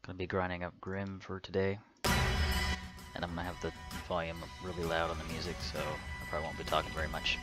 Gonna be grinding up Grim for today, and I'm gonna have the volume really loud on the music, so I probably won't be talking very much.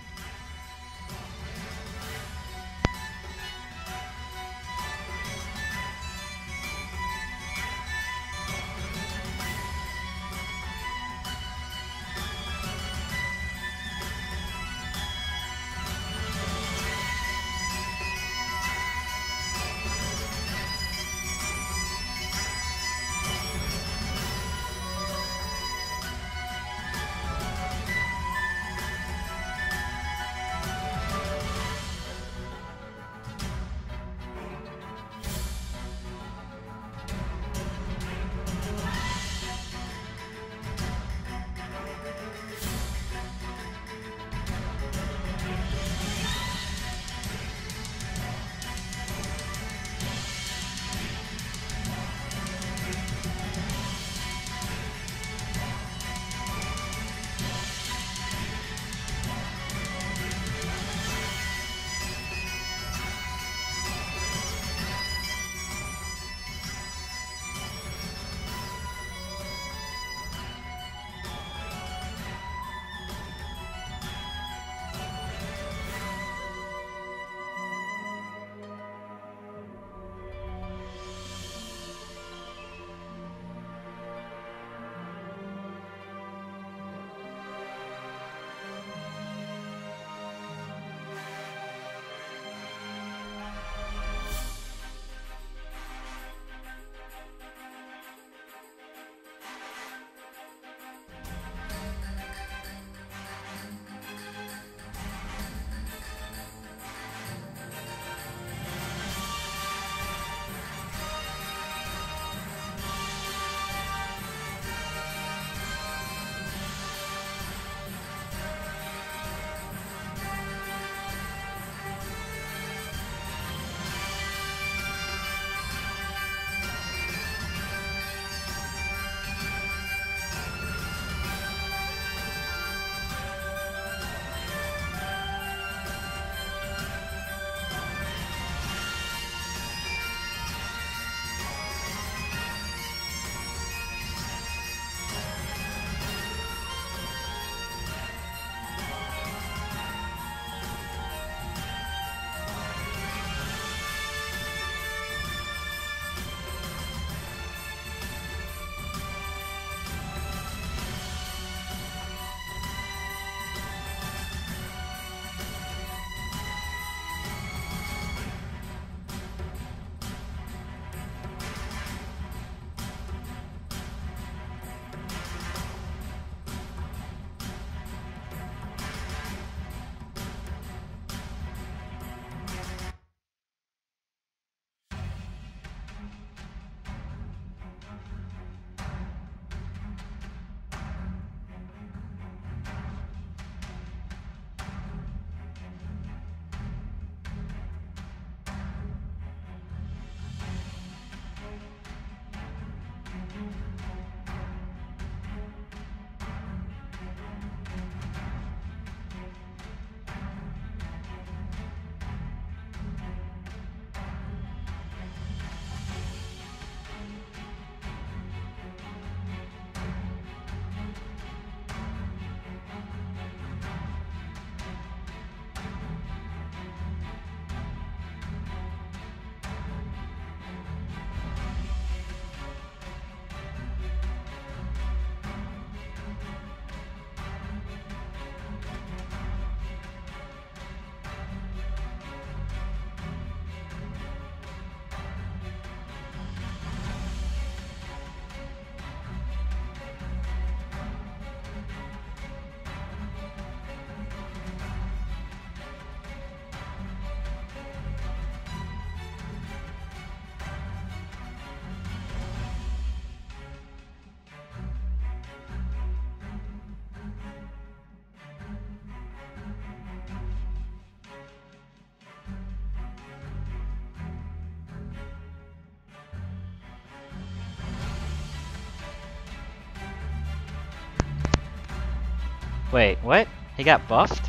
Wait, what? He got buffed?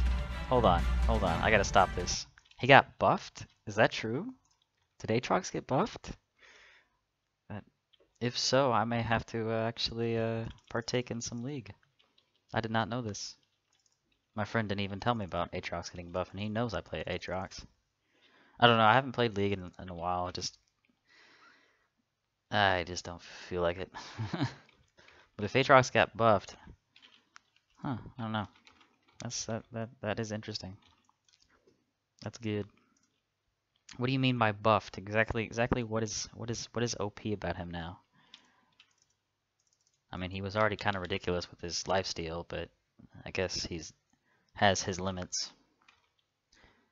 Hold on, I gotta stop this. He got buffed? Is that true? Did Aatrox get buffed? That If so, I may have to actually partake in some League. I did not know this. My friend didn't even tell me about Aatrox getting buff, and he knows I play Aatrox. I don't know, I haven't played League in a while. I just don't feel like it. But if Aatrox got buffed, I don't know. That is interesting. That's good. What do you mean by buffed? Exactly what is OP about him now? I mean, he was already kind of ridiculous with his lifesteal, but I guess has his limits.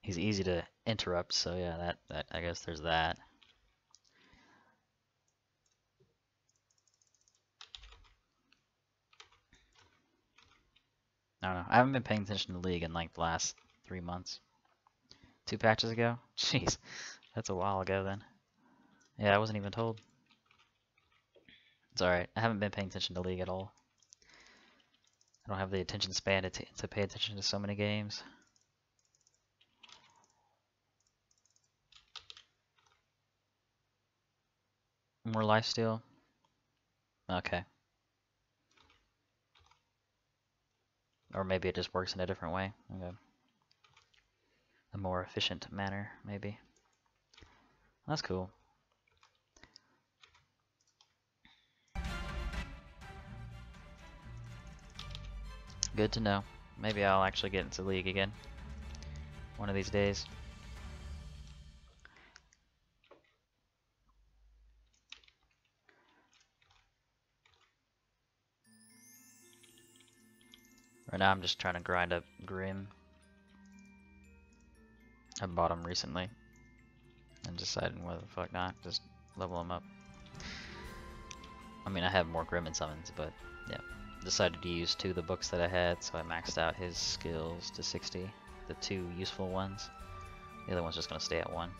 He's easy to interrupt, so yeah, that I guess there's that. I don't know. I haven't been paying attention to League in like the last 3 months. 2 patches ago? Jeez, that's a while ago then. Yeah, I wasn't even told. It's alright. I haven't been paying attention to League at all. I don't have the attention span to pay attention to so many games. More lifesteal? Okay. Or maybe it just works in a different way. Okay. A more efficient manner, maybe. That's cool. Good to know. Maybe I'll actually get into League again one of these days. Right now I'm just trying to grind up Grim. I bought him recently and deciding whether the fuck not, just level him up. I mean, I have more Grim and summons, but yeah. Decided to use 2 of the books that I had, so I maxed out his skills to 60. The 2 useful ones. The other one's just gonna stay at 1.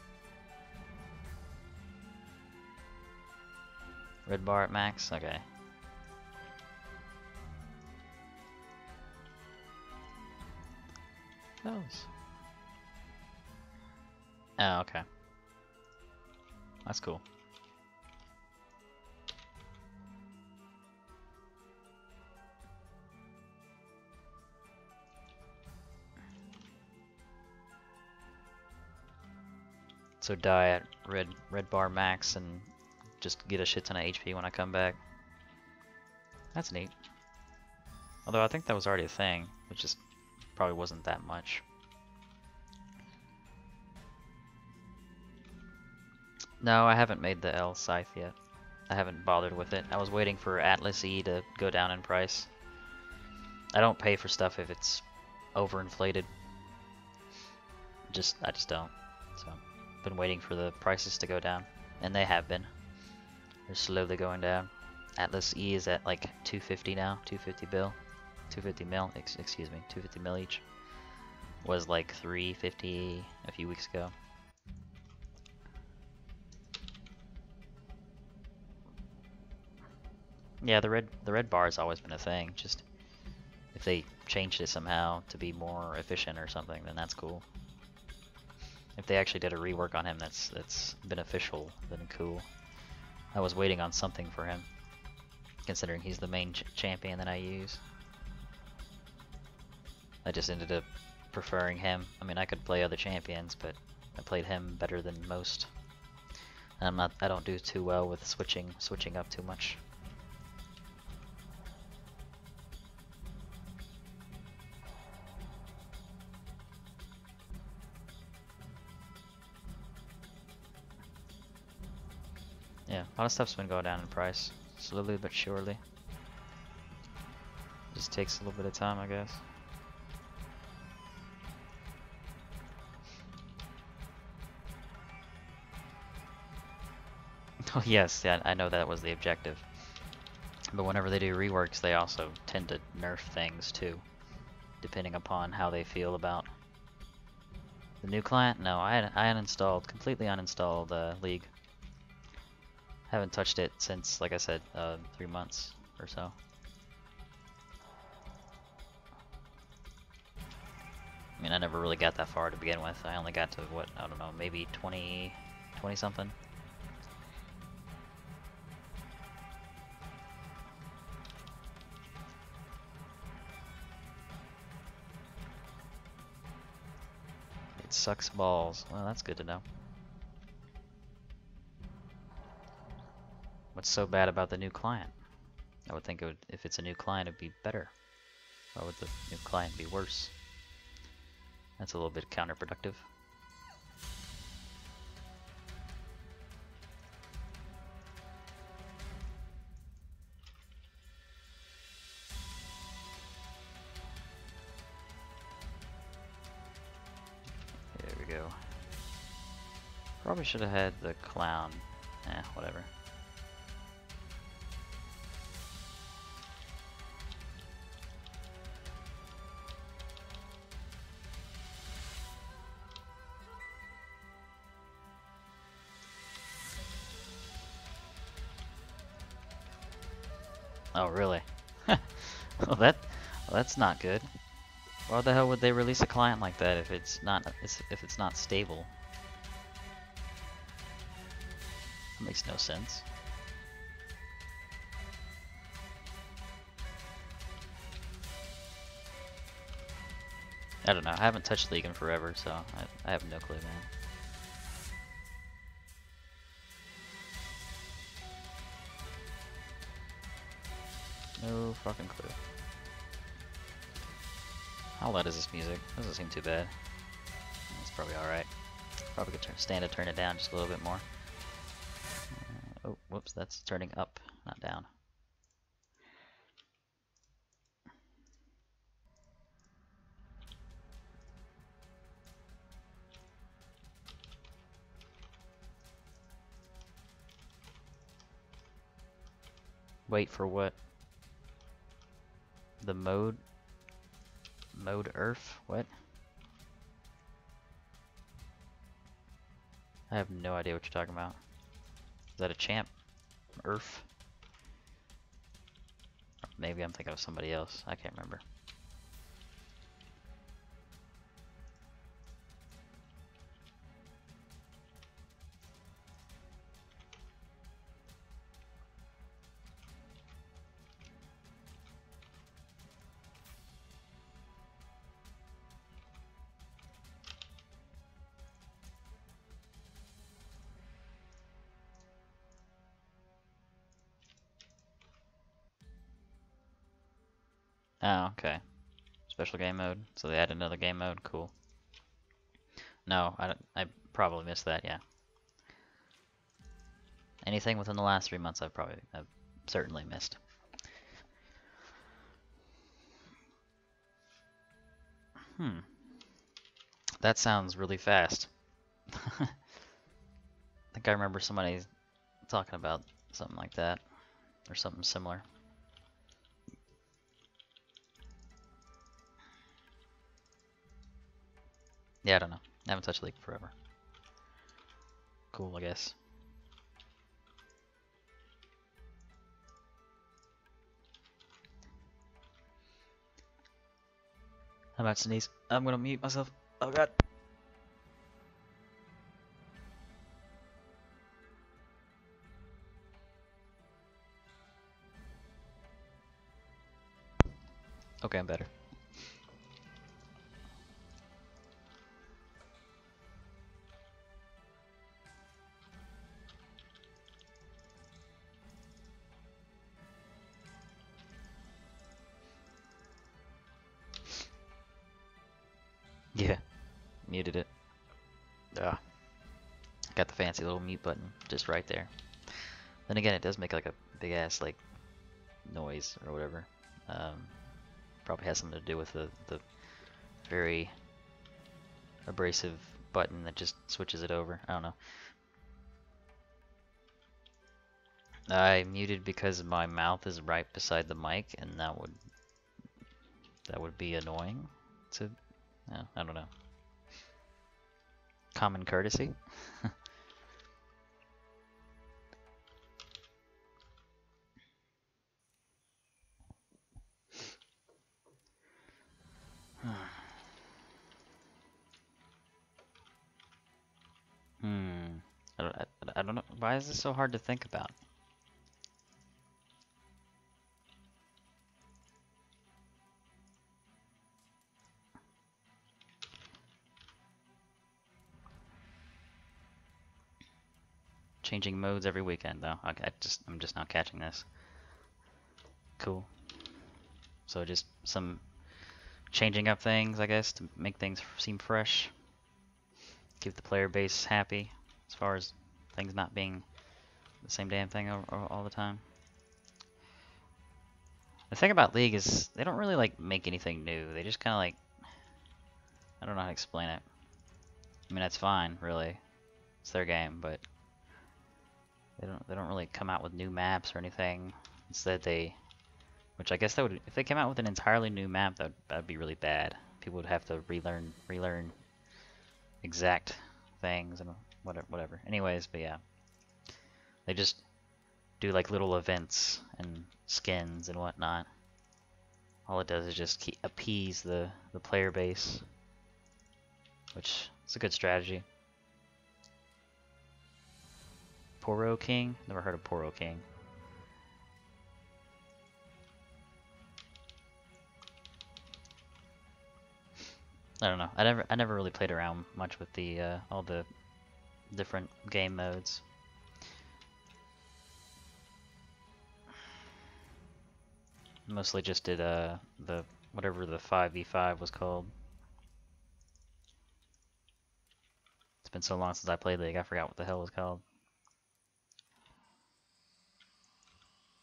Red bar at max? Okay. Those. Oh, okay. That's cool. So die at red bar max and just get a shit ton of HP when I come back. That's neat. Although I think that was already a thing, it just probably wasn't that much. No, I haven't made the L scythe yet. I haven't bothered with it. I was waiting for Atlas E to go down in price. I don't pay for stuff if it's overinflated. I just don't. So, been waiting for the prices to go down, and they have been. They're slowly going down. Atlas E is at like 250 now, 250 bill, 250 mil. Excuse me, 250 mil each. Was like 350 a few weeks ago. Yeah, the red bar has always been a thing. Just if they changed it somehow to be more efficient or something, then that's cool. If they actually did a rework on him that's beneficial, then cool. I was waiting on something for him, considering he's the main champion that I use. I just ended up preferring him. I mean, I could play other champions, but I played him better than most. And I don't do too well with switching up too much. Yeah, a lot of stuff's been going down in price, slowly but surely. Just takes a little bit of time, I guess. Oh yes, yeah, I know that was the objective. But whenever they do reworks, they also tend to nerf things too, depending upon how they feel about the new client. No, I uninstalled, completely uninstalled League. Haven't touched it since, like I said, 3 months or so. I mean, I never really got that far to begin with. I only got to, what, I don't know, maybe 20 something. It sucks balls. Well, that's good to know. What's so bad about the new client? I would think it would, if it's a new client, it'd be better. Why would the new client be worse? That's a little bit counterproductive. There we go. Probably should have had the clown. Whatever. Oh, really? Well, that's not good. Why the hell would they release a client like that if it's not stable? That makes no sense. I don't know. I haven't touched League in forever, so I have no clue, man. No fucking clue. How loud is this music? Doesn't seem too bad. It's probably alright. Probably could stand to turn it down just a little bit more. Oh, whoops, that's turning up, not down. Wait for what? The mode Earth? What? I have no idea what you're talking about. Is that a champ? Earth? Maybe I'm thinking of somebody else. I can't remember. Oh, okay. Special game mode. So they added another game mode. Cool. No, I probably missed that. Yeah. Anything within the last 3 months, I've certainly missed. That sounds really fast. I think I remember somebody talking about something like that, or something similar. Yeah, I don't know. I haven't touched League forever. Cool, I guess. I'm about to sneeze. I'm gonna mute myself. Oh god. Okay, I'm better. Yeah, muted it. Ugh. Got the fancy little mute button just right there. Then again, it does make like a big ass like noise or whatever. Probably has something to do with the very abrasive button that just switches it over. I don't know. I muted because my mouth is right beside the mic, and that would be annoying. To, I don't know. Common courtesy. I don't know. Why is this so hard to think about? changing modes every weekend though. I'm just now catching this. Cool. So just some changing up things, I guess, to make things seem fresh. Keep the player base happy as far as things not being the same damn thing all the time. The thing about League is they don't really like make anything new. They just kind of like, I don't know how to explain it. I mean, that's fine, really. It's their game, but they don't really come out with new maps or anything. Instead, which I guess that would, if they came out with an entirely new map, that'd be really bad. People would have to relearn exact things and whatever. Anyways, but yeah, they just do like little events and skins and whatnot. All it does is just appease the player base, which is a good strategy. Poro King? Never heard of Poro King. I don't know. I never really played around much with the all the different game modes. Mostly just did the whatever the 5v5 was called. It's been so long since I played League, I forgot what the hell it was called.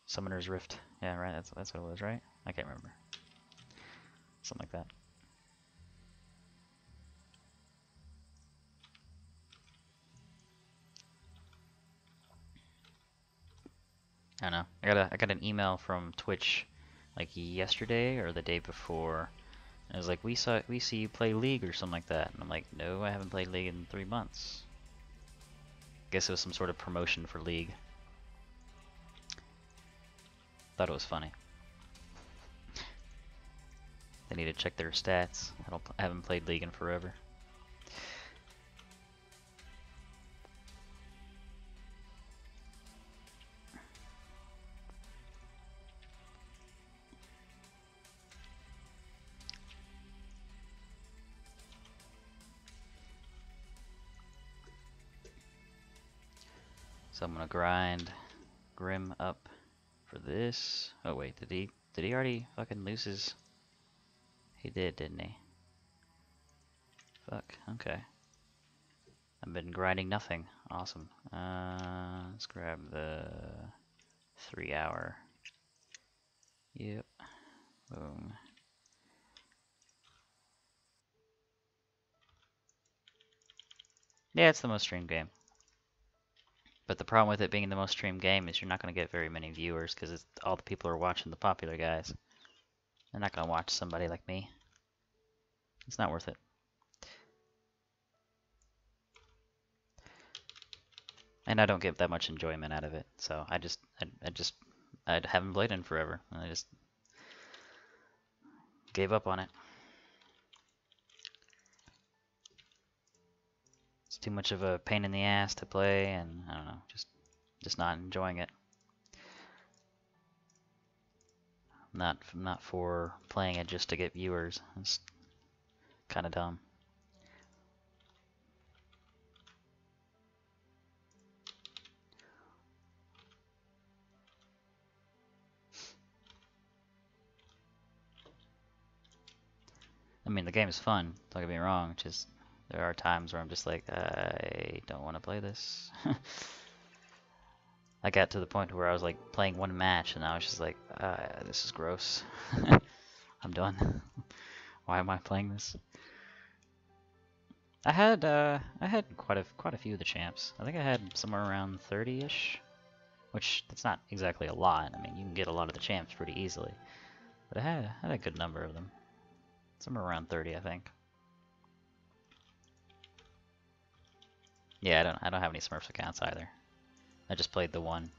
Summoner's Rift. Yeah, right. That's what it was, right? I can't remember. Something like that. I don't know. I got an email from Twitch like yesterday or the day before. And it was like, we see you play League or something like that. And I'm like, no, I haven't played League in 3 months. Guess it was some sort of promotion for League. Thought it was funny. They need to check their stats. I haven't played League in forever. So I'm gonna grind Grim up for this. Oh wait, did he already fucking lose his? He did, didn't he? Fuck. Okay. I've been grinding nothing. Awesome. Let's grab the 3 hour. Yep. Boom. Yeah, it's the most streamed game. But the problem with it being the most streamed game is you're not going to get very many viewers because all the people are watching the popular guys. They're not going to watch somebody like me. It's not worth it. And I don't get that much enjoyment out of it. So I haven't played in forever. And I just gave up on it. It's too much of a pain in the ass to play, and I don't know, just not enjoying it. I'm not for playing it just to get viewers. It's kind of dumb. I mean, the game is fun, don't get me wrong, just there are times where I'm just like, I don't want to play this. I got to the point where I was like playing one match and I was just like, this is gross. I'm done. Why am I playing this? I had quite a few of the champs. I think I had somewhere around 30-ish, which that's not exactly a lot. I mean, you can get a lot of the champs pretty easily, but I had a good number of them. Somewhere around 30, I think. Yeah, I don't have any Smurfs accounts either. I just played the one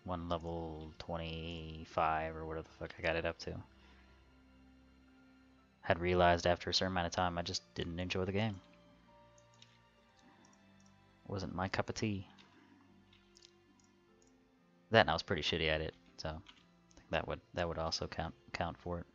level 25 or whatever the fuck I got it up to. Had realized after a certain amount of time I just didn't enjoy the game. Wasn't my cup of tea. That and I was pretty shitty at it, so I think that would also count for it.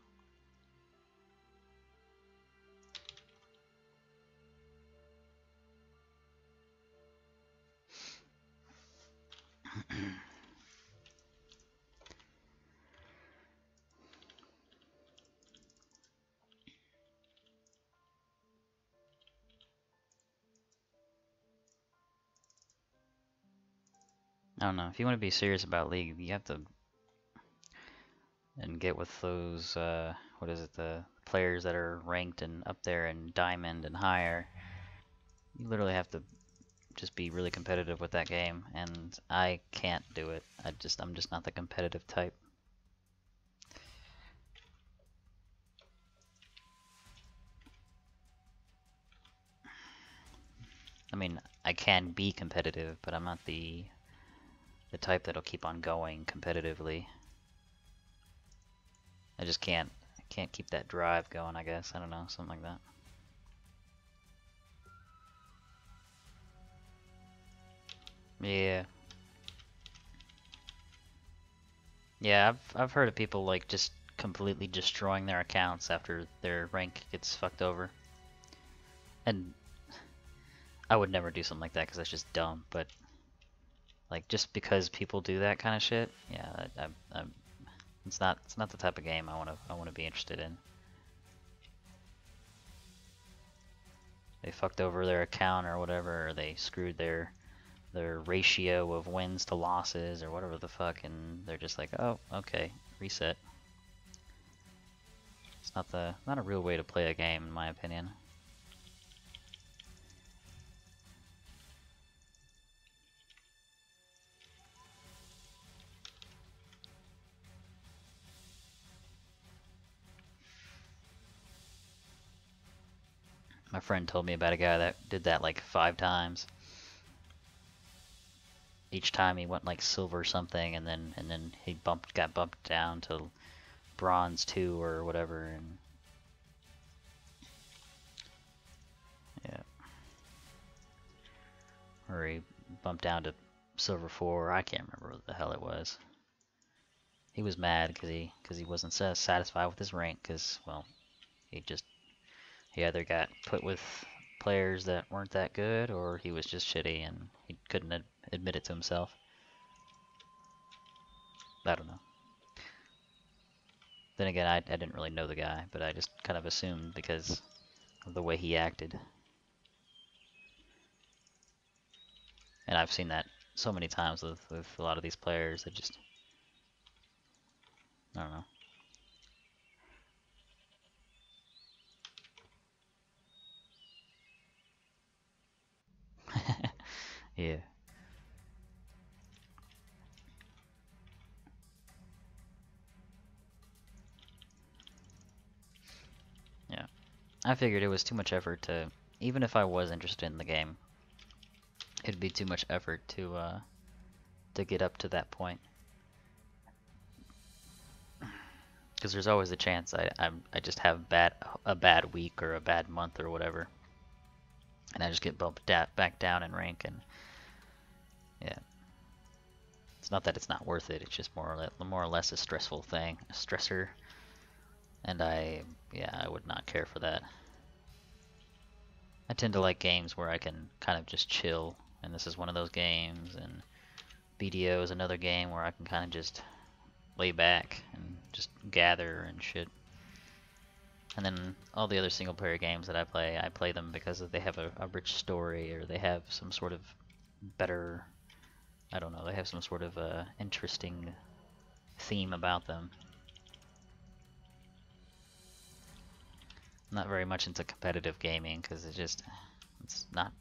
I don't know. If you want to be serious about League, you have to and get with those, what is it, the players that are ranked and up there in Diamond and higher. You literally have to just be really competitive with that game, and I can't do it. I'm just not the competitive type. I mean, I can be competitive, but I'm not the type that'll keep on going competitively. I just can't keep that drive going, I guess. I don't know, something like that. Yeah. Yeah, I've heard of people like just completely destroying their accounts after their rank gets fucked over. And I would never do something like that because that's just dumb, but like just because people do that kind of shit, yeah, it's not the type of game I wanna be interested in. They fucked over their account or whatever, or they screwed their ratio of wins to losses or whatever the fuck, and they're just like, oh, okay, reset. It's not a real way to play a game, in my opinion. My friend told me about a guy that did that like 5 times. Each time he went like silver something, and then he got bumped down to bronze 2 or whatever, and yeah, or he bumped down to silver 4. I can't remember what the hell it was. He was mad because he wasn't satisfied with his rank because, well, he either got put with players that weren't that good, or he was just shitty and he couldn't admit it to himself. I don't know. Then again, I didn't really know the guy, but I just kind of assumed because of the way he acted. And I've seen that so many times with a lot of these players that just, I don't know. Yeah. Yeah. I figured it was too much effort to, even if I was interested in the game, it'd be too much effort to get up to that point. Because there's always a chance I just have a bad week or a bad month or whatever, and I just get bumped back down in rank, and yeah, it's not that it's not worth it. It's just more or less a stressful thing, a stressor, and I would not care for that. I tend to like games where I can kind of just chill, and this is one of those games, and BDO is another game where I can kind of just lay back and just gather and shit. And then all the other single player games that I play them because they have a rich story, or they have some sort of better, I don't know, they have some sort of interesting theme about them. I'm not very much into competitive gaming because it's not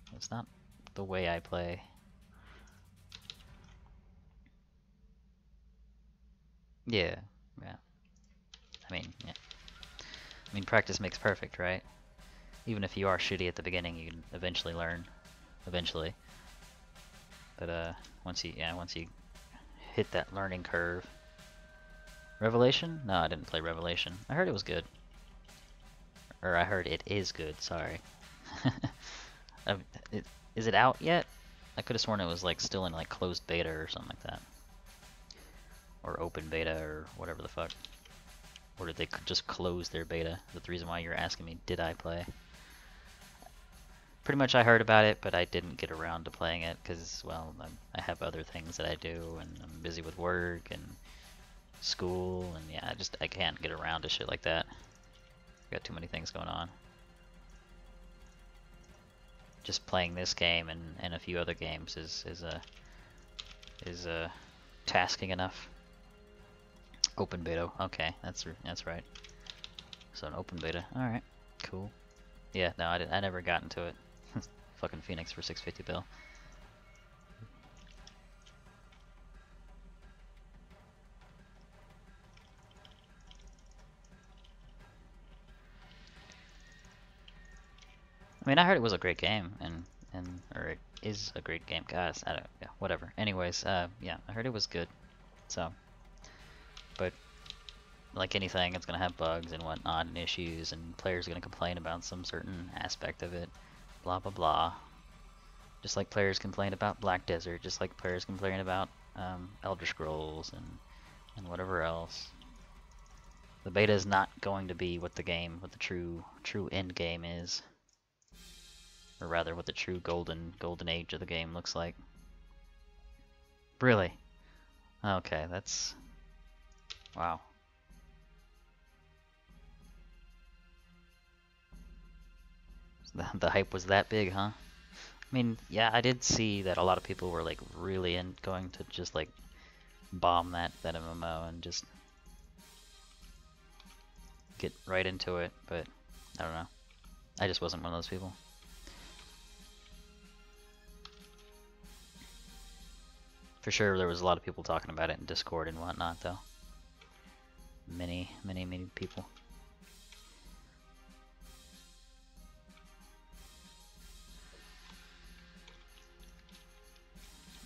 the way I play. Yeah, yeah. Yeah. I mean, practice makes perfect, right? Even if you are shitty at the beginning, you can eventually learn. Eventually. But once you hit that learning curve. Revelation? No, I didn't play Revelation. I heard it was good. Or I heard it is good, sorry. Is it out yet? I could have sworn it was like still in like closed beta or something like that. Or open beta or whatever the fuck. Or did they just close their beta? That's the reason why you're asking me, did I play? pretty much I heard about it, but I didn't get around to playing it because, well, I have other things that I do, and I'm busy with work and school, and yeah, I can't get around to shit like that. Got too many things going on. Just playing this game and a few other games is tasking enough. Open beta. Okay, that's right. So an open beta. All right, cool. Yeah, no, I never got into it. Fucking Phoenix for 650 bill. I mean, I heard it was a great game, or it is a great game. Guys, I don't, yeah, whatever. Anyways, yeah, I heard it was good. So, but like anything, it's gonna have bugs and whatnot and issues, and players are gonna complain about some certain aspect of it. Blah blah blah. Just like players complain about Black Desert, just like players complain about Elder Scrolls and whatever else. The beta is not going to be what the true end game is. Or rather, what the true golden age of the game looks like. Really? Okay, that's... wow. The hype was that big, huh? I mean, yeah, I did see that a lot of people were like really going to just like bomb that MMO and just get right into it, but I don't know. I just wasn't one of those people. For sure, there was a lot of people talking about it in Discord and whatnot, though. Many people.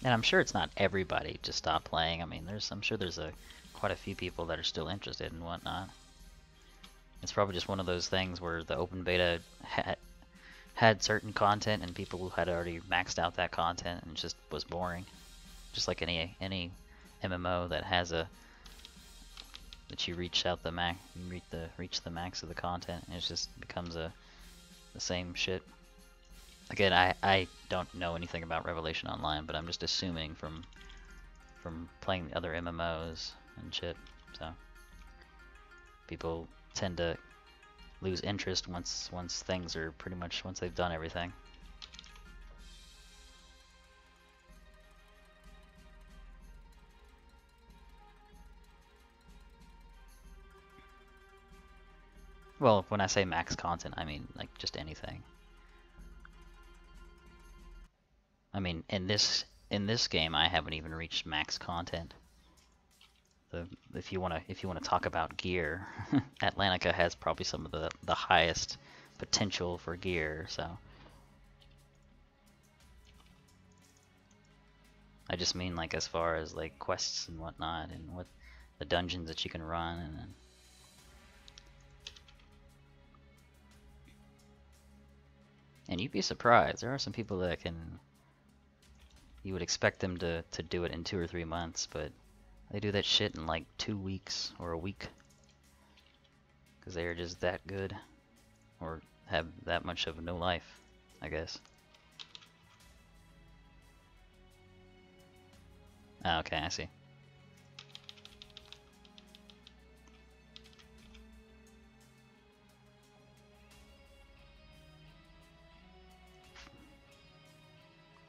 And I'm sure it's not everybody just stopped playing. I mean, I'm sure there's quite a few people that are still interested and whatnot. It's probably just one of those things where the open beta had certain content and people who had already maxed out that content and it just was boring. Just like any MMO that has that you reach out the max, you reach the max of the content, and it just becomes the same shit. Again, I don't know anything about Revelation Online, but I'm just assuming from playing the other MMOs and shit. So people tend to lose interest once things are pretty much once they've done everything. Well, when I say max content, I mean like just anything. I mean, in this game, I haven't even reached max content. If you wanna talk about gear, Atlantica has probably some of the highest potential for gear. So I just mean like as far as like quests and whatnot, and what the dungeons that you can run, and you'd be surprised. There are some people that you would expect them to do it in 2 or 3 months, but they do that shit in like 2 weeks or a week. Because they are just that good. Or have that much of no life, I guess. Ah, okay, I see.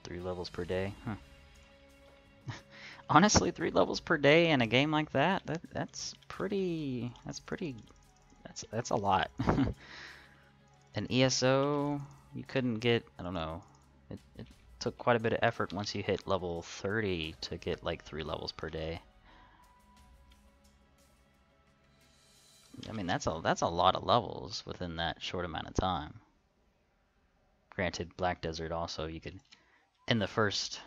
Three levels per day. Huh. Honestly, 3 levels per day in a game like that's a lot. An ESO, you couldn't get, I don't know, it took quite a bit of effort once you hit level 30 to get like 3 levels per day. I mean, that's a lot of levels within that short amount of time. Granted, Black Desert also, you could, in the first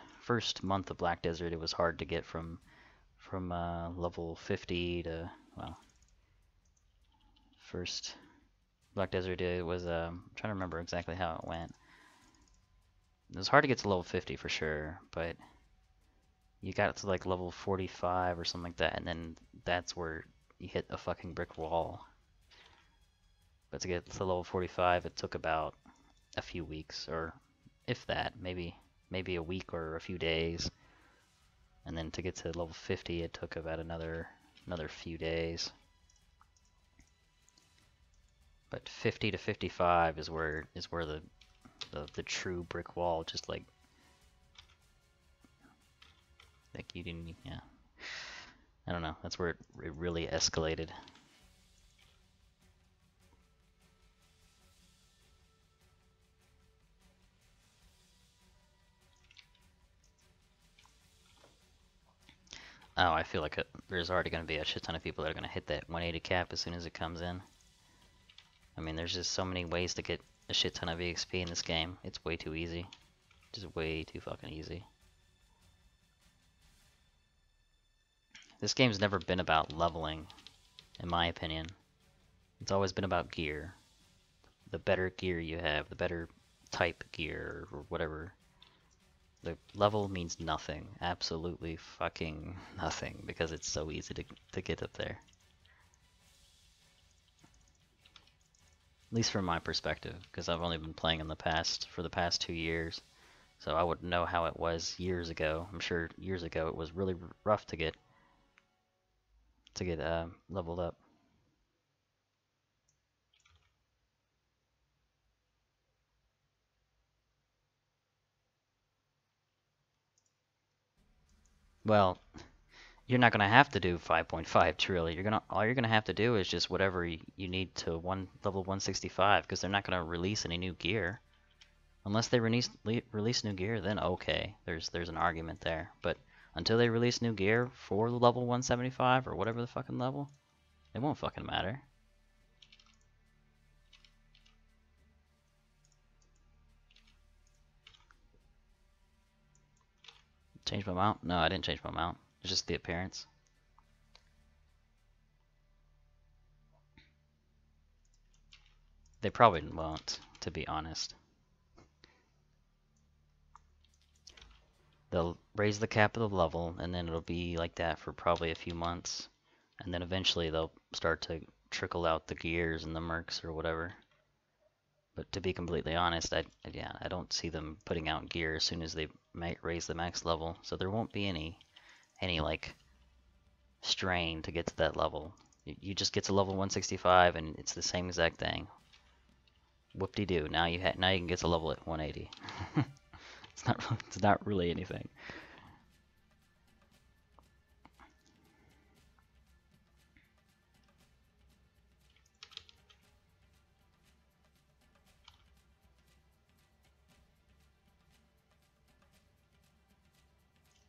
month of Black Desert, it was hard to get from level 50 to, well, first Black Desert, it was I'm trying to remember exactly how it went. It was hard to get to level 50 for sure, but you got to like level 45 or something like that, and then that's where you hit a fucking brick wall. But to get to level 45, it took about a few weeks, or if that, maybe a week or a few days. And then to get to level 50, it took about another few days. But 50 to 55 is where the true brick wall, just like you didn't, yeah. I don't know. That's where it really escalated. Oh, I feel like there's already going to be a shit ton of people that are going to hit that 180 cap as soon as it comes in. I mean, there's just so many ways to get a shit ton of EXP in this game. It's way too easy. Just way too fucking easy. This game's never been about leveling, in my opinion. It's always been about gear. The better gear you have, the better type gear, or whatever. The level means nothing. Absolutely fucking nothing, because it's so easy to get up there. At least from my perspective, because I've only been playing in for the past 2 years. So I would know how it was years ago. I'm sure years ago it was really rough to get leveled up. Well, you're not gonna have to do 5.5 truly. All you're gonna have to do is just whatever you need to level 165, because they're not gonna release any new gear. Unless they release new gear, then okay, there's an argument there. But until they release new gear for the level 175 or whatever the fucking level, it won't fucking matter. Change my mount? No, I didn't change my mount. It's just the appearance. They probably won't, to be honest. They'll raise the cap of the level, and then it'll be like that for probably a few months. And then eventually they'll start to trickle out the gears and the mercs or whatever. But to be completely honest, I don't see them putting out gear as soon as they raise the max level. So there won't be any like strain to get to that level. You just get to level 165 and it's the same exact thing. Whoop-de-doo. Now you can get to level at 180. It's not really anything.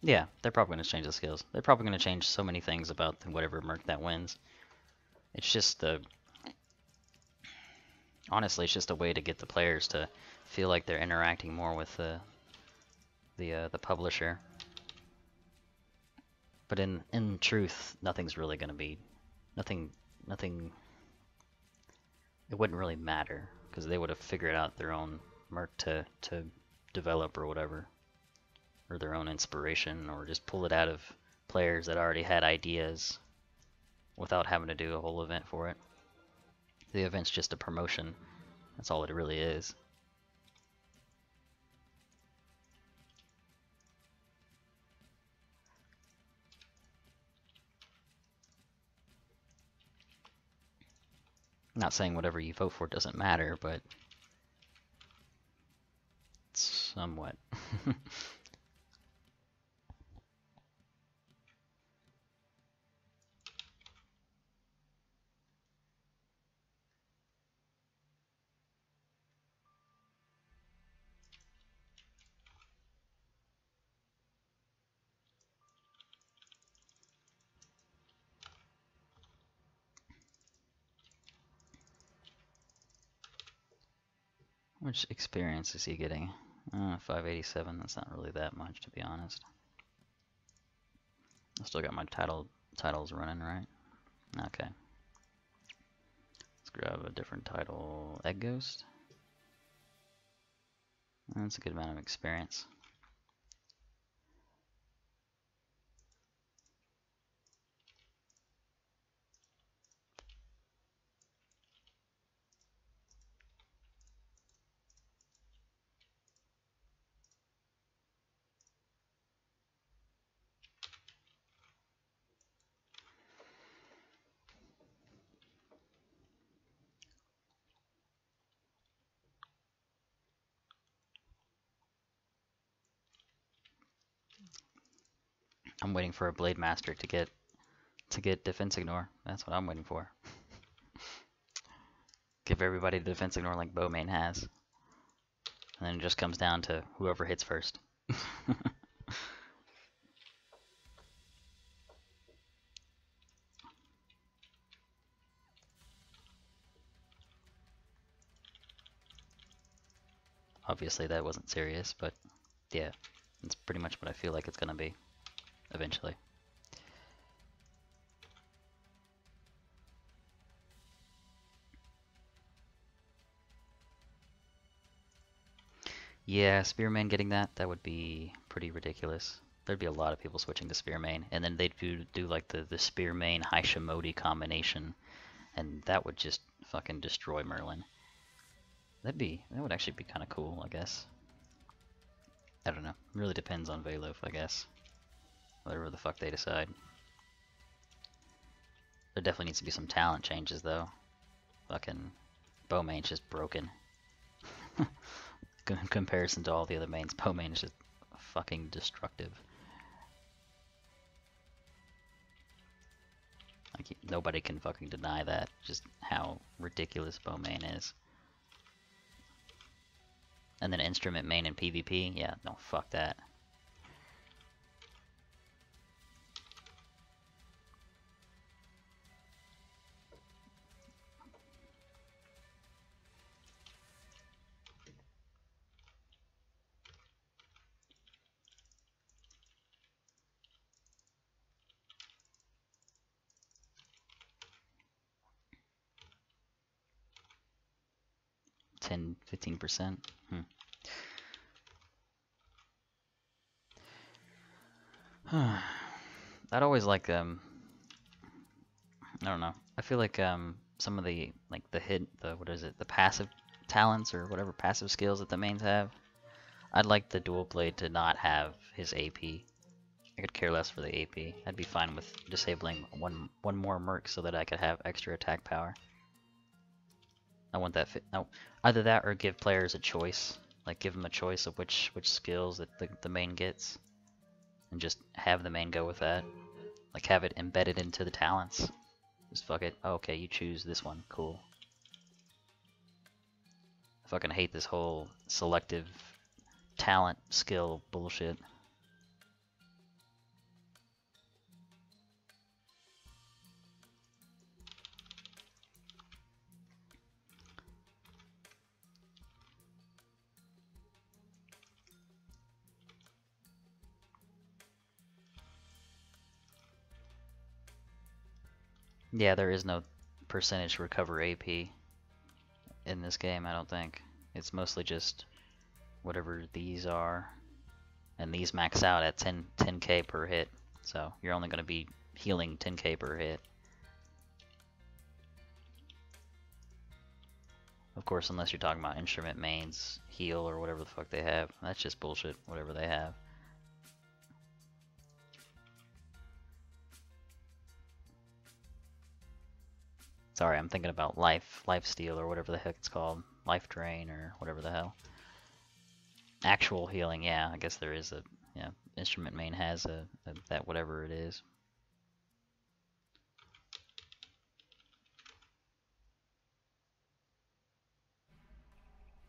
Yeah, they're probably going to change the skills. They're probably going to change so many things about whatever merc that wins. It's just honestly, it's just a way to get the players to feel like they're interacting more with the publisher. But in truth, nothing's really going to be nothing. It wouldn't really matter because they would have figured out their own merc to develop or whatever, or their own inspiration, or just pull it out of players that already had ideas without having to do a whole event for it. The event's just a promotion. That's all it really is. Not saying whatever you vote for doesn't matter, but somewhat. Which experience is he getting? 587, that's not really that much, to be honest. I still got my titles running, right? Okay. Let's grab a different title. Egg Ghost. That's a good amount of experience. I'm waiting for a Blade Master to get Defense Ignore. That's what I'm waiting for. Give everybody the Defense Ignore like Bowmain has. And then it just comes down to whoever hits first. Obviously that wasn't serious, but yeah, that's pretty much what I feel like it's gonna be, eventually. Yeah, Spearman getting that would be pretty ridiculous. There'd be a lot of people switching to Spearman, and then they'd do like the Spearman Hashimodi combination, and that would just fucking destroy Merlin. That would actually be kind of cool, I guess. I don't know. It really depends on VIII, I guess. Whatever the fuck they decide. There definitely needs to be some talent changes, though. Fucking Bowmain's just broken. In comparison to all the other mains, Bowmain is just fucking destructive. Like, nobody can fucking deny that, just how ridiculous Bowmain is. And then Instrument Main in PvP? Yeah, no, fuck that. — 15%? I'd always like I don't know. I feel like some of the the passive talents or whatever passive skills that the mains have. I'd like the dual blade to not have his AP. I could care less for the AP. I'd be fine with disabling one more merc so that I could have extra attack power. I want that no, either that or give players a choice. Like give them a choice of which skills that the main gets. And just have the main go with that. Like have it embedded into the talents. Just fuck it. Oh, okay, you choose this one. Cool. I fucking hate this whole selective talent skill bullshit. Yeah, there is no percentage recover AP in this game, I don't think. It's mostly just whatever these are. And these max out at 10k per hit. So you're only going to be healing 10k per hit. Of course, unless you're talking about instrument mains, heal, or whatever the fuck they have. That's just bullshit, whatever they have. Sorry, I'm thinking about life steal, or whatever the heck it's called. Life drain, or whatever the hell. Actual healing, yeah, I guess there is a, yeah, instrument main has that whatever it is.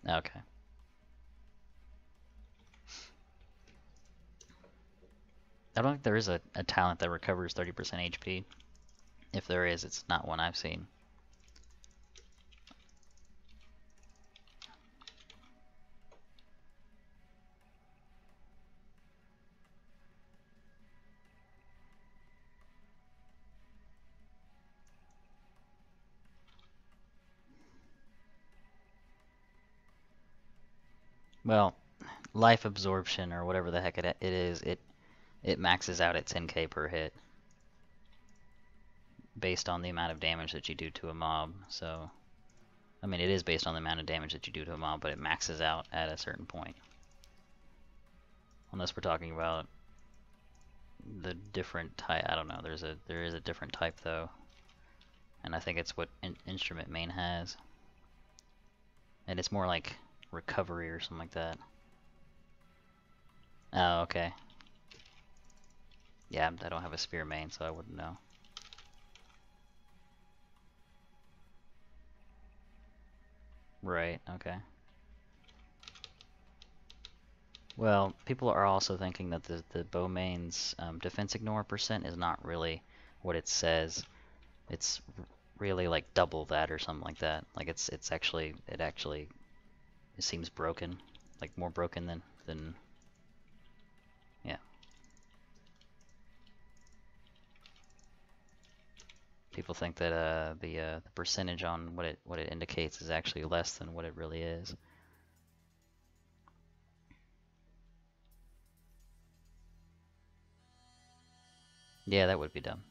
Okay. I don't think there is a talent that recovers 30% HP. If there is, it's not one I've seen. Well, life absorption or whatever the heck it is, it maxes out at 10k per hit based on the amount of damage that you do to a mob. So, I mean, it is based on the amount of damage that you do to a mob, but it maxes out at a certain point. Unless we're talking about the different type, I don't know. There is a different type though, and I think it's what instrument main has, and it's more like recovery or something like that. Oh, okay. Yeah, I don't have a spear main, so I wouldn't know. Right, okay. Well, people are also thinking that the bow main's defense ignore percent is not really what it says. It's really like double that or something like that. Like it's actually it seems broken, like more broken than yeah. People think that the percentage on what it indicates is actually less than what it really is. Yeah, that would be dumb.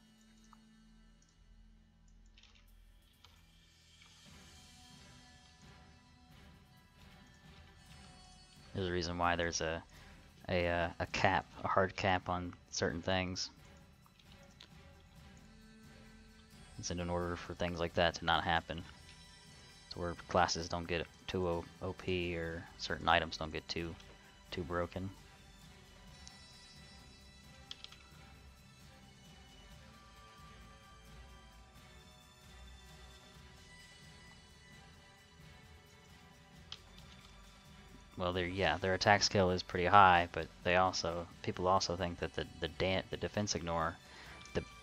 There's a reason why there's a cap, a hard cap on certain things. It's in order for things like that to not happen. So where classes don't get too OP or certain items don't get too broken. Well, their attack skill is pretty high, but people also think that the defense ignore,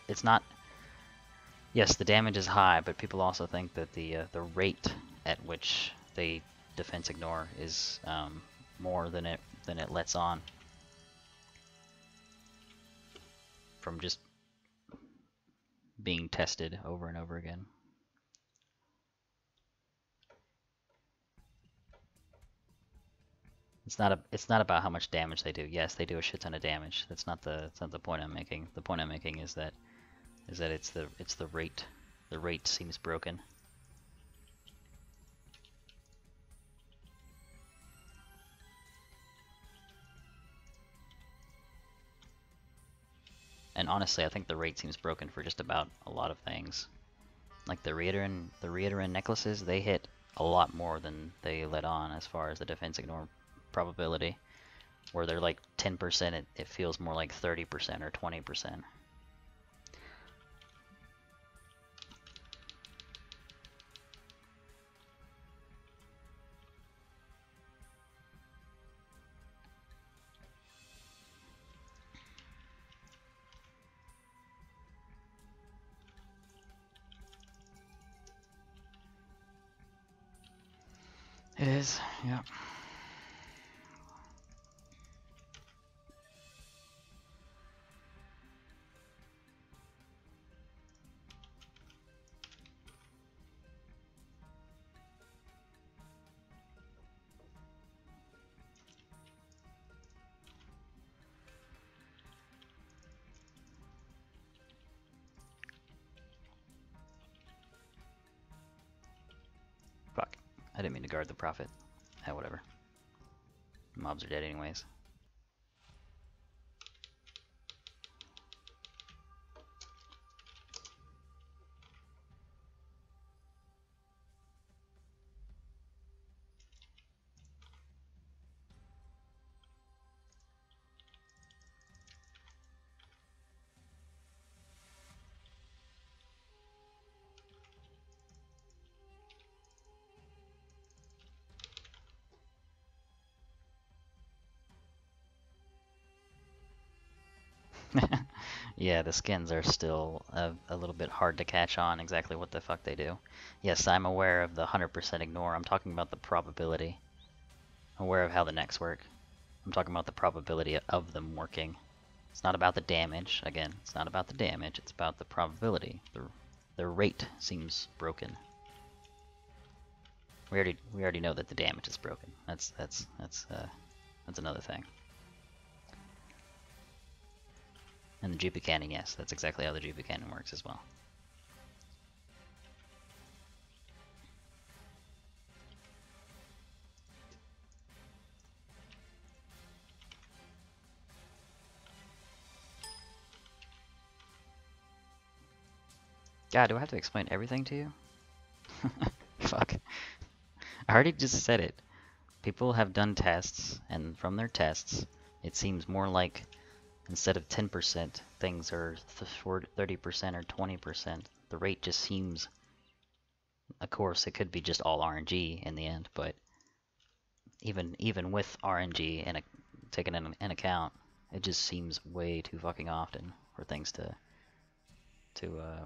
it's not. Yes, the damage is high, but people also think that the rate at which they defense ignore is more than it lets on from just being tested over and over again. It's not about how much damage they do. Yes, they do a shit ton of damage. That's not the point I'm making. The point I'm making is that it's the rate. The rate seems broken. And honestly, I think the rate seems broken for just about a lot of things. Like the Reiteran necklaces, they hit a lot more than they let on as far as the defense ignore probability. Where they're like 10%, it feels more like 30% or 20%. It is, yeah. Fuck. I didn't mean to guard the prophet. Ah, whatever. Mobs are dead anyways. Yeah, the skins are still a little bit hard to catch on exactly what the fuck they do. Yes, I'm aware of the 100% ignore. I'm talking about the probability. I'm aware of how the necks work. I'm talking about the probability of them working. It's not about the damage. Again, it's not about the damage. It's about the probability. The rate seems broken. We already know that the damage is broken. That's another thing. And the GP cannon, yes, that's exactly how the GP cannon works as well. God, do I have to explain everything to you? Fuck. I already just said it. People have done tests, and from their tests, it seems more like Instead of 10%, things are 30% or 20%. The rate just seems, of course, it could be just all RNG in the end, but even with RNG and taken in account, it just seems way too fucking often for things to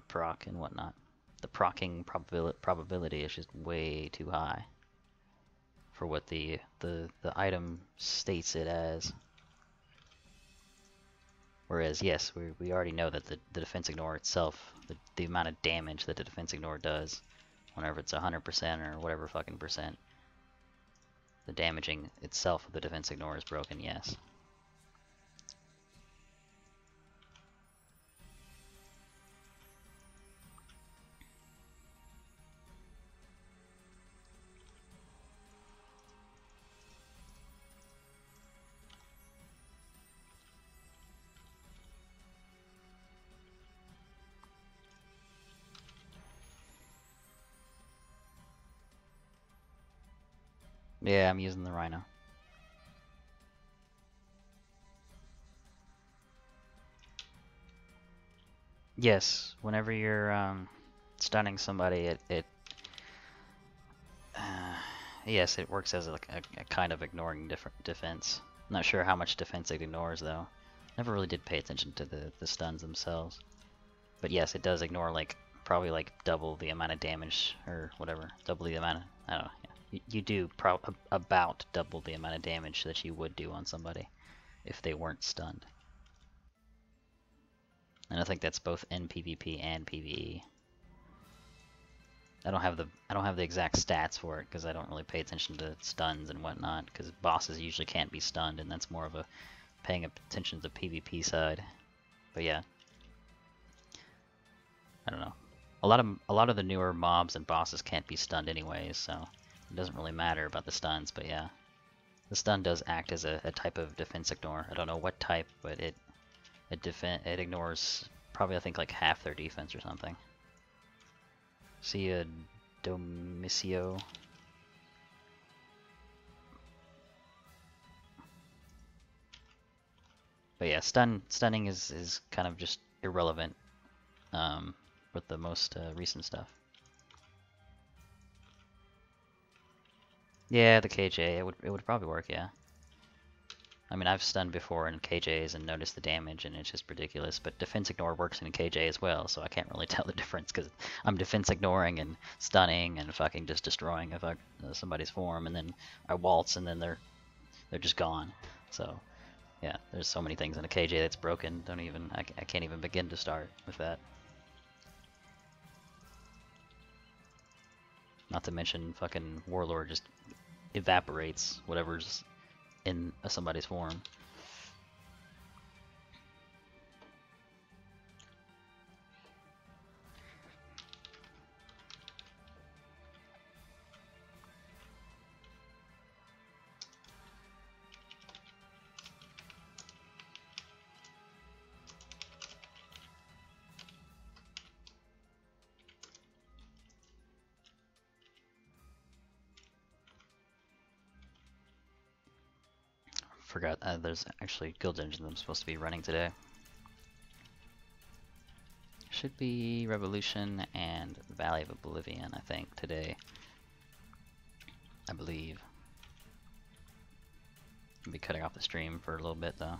proc and whatnot. The procking probability is just way too high for what the item states it as. Whereas, yes, we already know that the defense ignore itself, the amount of damage that the defense ignore does, whenever it's 100% or whatever fucking percent, the damaging itself of the defense ignore is broken, yes. Yeah, I'm using the Rhino. Yes, whenever you're stunning somebody, yes, it works as a kind of ignoring defense. I'm not sure how much defense it ignores though. Never really did pay attention to the stuns themselves. But yes, it does ignore probably double the amount of damage or whatever. Double the amount of, I don't know. Yeah. You do about double the amount of damage that you would do on somebody if they weren't stunned. And I think that's both in PvP and PvE. I don't have the exact stats for it because I don't really pay attention to stuns and whatnot, because bosses usually can't be stunned, and that's more of a paying attention to the PvP side. But yeah, I don't know. A lot of the newer mobs and bosses can't be stunned anyways, so it doesn't really matter about the stuns. But yeah, the stun does act as a type of defense ignore. I don't know what type, but it ignores probably, I think, like half their defense or something. See a Domicio. But yeah, stunning is kind of just irrelevant with the most recent stuff. Yeah, the KJ, it would probably work, yeah. I mean, I've stunned before in KJs and noticed the damage, and it's just ridiculous. But defense ignore works in KJ as well, so I can't really tell the difference because I'm defense ignoring and stunning and fucking just destroying somebody's form, and then I waltz, and then they're just gone. So yeah, there's so many things in a KJ that's broken. I can't even begin to start with that. Not to mention fucking Warlord just evaporates whatever's in somebody's form. Forgot there's actually guild engine I'm supposed to be running today. Should be Revolution and Valley of Oblivion, I think, today. I believe. I'll be cutting off the stream for a little bit though.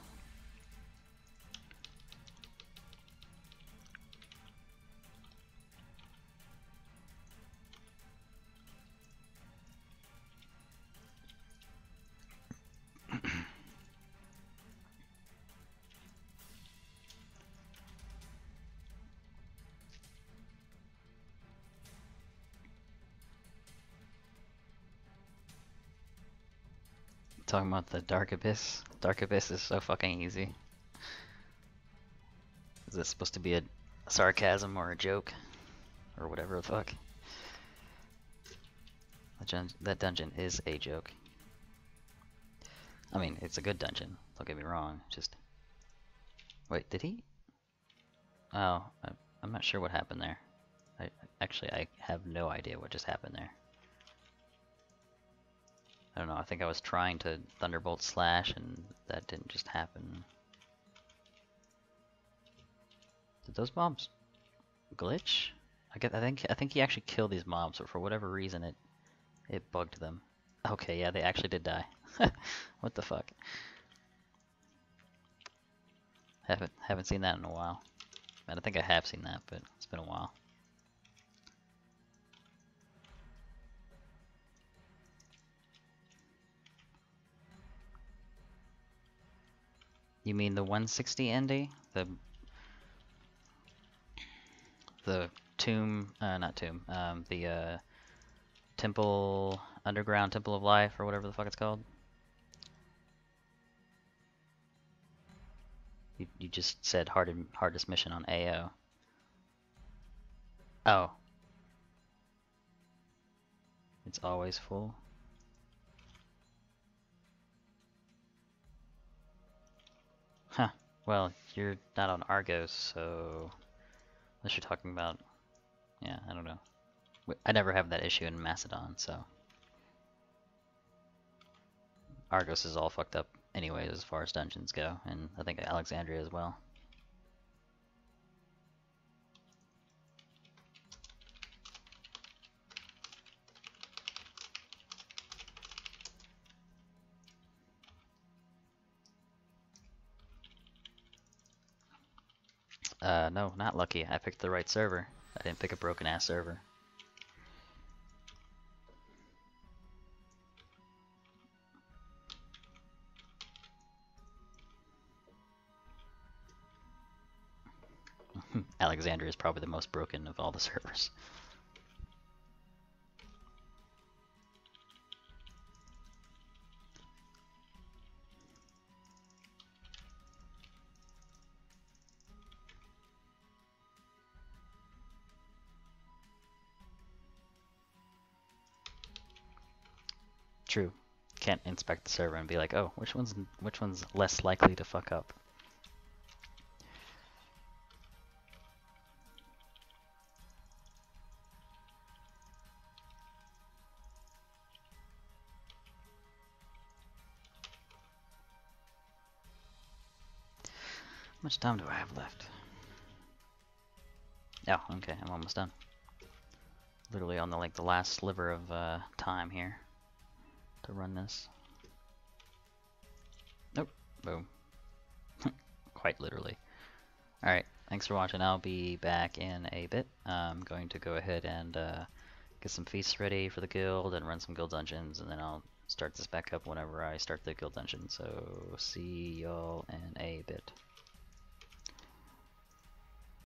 Talking about the Dark Abyss. Dark Abyss is so fucking easy. Is this supposed to be a sarcasm or a joke? Or whatever the fuck? That dungeon is a joke. I mean, it's a good dungeon, don't get me wrong, just... Wait, did he? Oh, I'm not sure what happened there. Actually, I have no idea what just happened there. I don't know, I think I was trying to Thunderbolt Slash and that didn't just happen. Did those mobs glitch? I think he actually killed these mobs, but for whatever reason it bugged them. Okay, yeah, they actually did die. What the fuck? Haven't seen that in a while. And I think I have seen that, but it's been a while. You mean the 160 ND? The tomb, not tomb, the temple, underground temple of life, or whatever the fuck it's called? You just said hardest mission on AO. Oh. It's always full? Huh. Well, you're not on Argos, so... Unless you're talking about... Yeah, I don't know. I never have that issue in Macedon, so... Argos is all fucked up anyways as far as dungeons go, and I think Alexandria as well. No, not lucky. I picked the right server. I didn't pick a broken ass server. Alexandria is probably the most broken of all the servers. True. Can't inspect the server and be like, oh, which one's less likely to fuck up? How much time do I have left? Oh, okay, I'm almost done. Literally on the last sliver of time here to run this. Nope. Boom. Quite literally. Alright, thanks for watching. I'll be back in a bit. I'm going to go ahead and get some feasts ready for the guild and run some guild dungeons, and then I'll start this back up whenever I start the guild dungeon. So see y'all in a bit.